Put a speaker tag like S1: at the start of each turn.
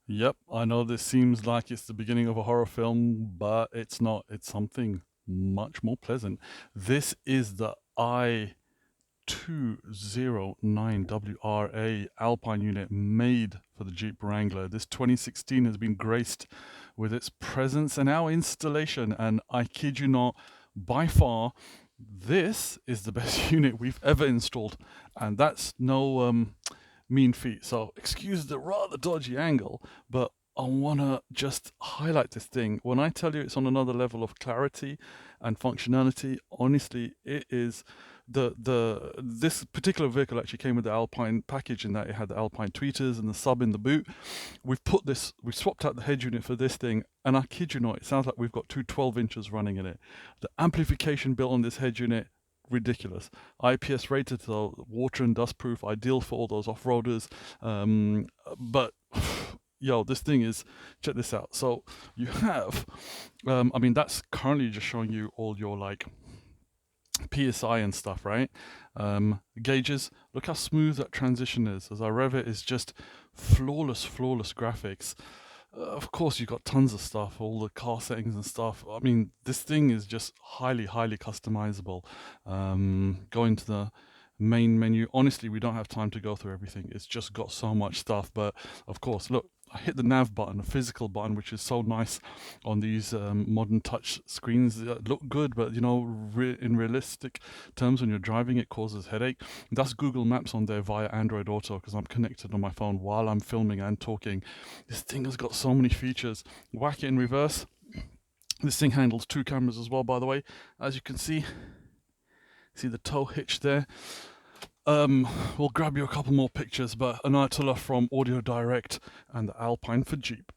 S1: Yep, I know this seems like it's the beginning of a horror film, but it's not. It's something much more pleasant. This is the i209WRA Alpine unit made for the Jeep Wrangler. This 2016 has been graced with its presence and our installation, and I kid you not, by far, this is the best unit we've ever installed, and that's no mean feet. So excuse the rather dodgy angle, but I want to just highlight this thing. When I tell you it's on another level of clarity and functionality, honestly, it is the this particular vehicle actually came with the Alpine package in that it had the Alpine tweeters and the sub in the boot. We swapped out the head unit for this thing, and I kid you not, it sounds like we've got two 12 inches running in it. The amplification built on this head unit, ridiculous. IPS rated, so water and dust proof, ideal for all those off-roaders. But yo, this thing is, check this out. So you have, I mean, that's currently just showing you all your like PSI and stuff, right? Gauges. Look how smooth that transition is. As I rev it, it's just flawless, flawless graphics. Of course, you've got tons of stuff, all the car settings and stuff. I mean, this thing is just highly, highly customizable. Going to the main menu. Honestly, we don't have time to go through everything. It's just got so much stuff. But of course, look, I hit the nav button, a physical button, which is so nice on these modern touch screens. Look good, but you know, in realistic terms, when you're driving, it causes headache. That's Google Maps on there via Android Auto because I'm connected on my phone while I'm filming and talking. This thing has got so many features. Whack it in reverse. This thing handles two cameras as well, by the way. As you can see the tow hitch there. We'll grab you a couple more pictures, but an Ayatollah from Audio Direct and the Alpine for Jeep.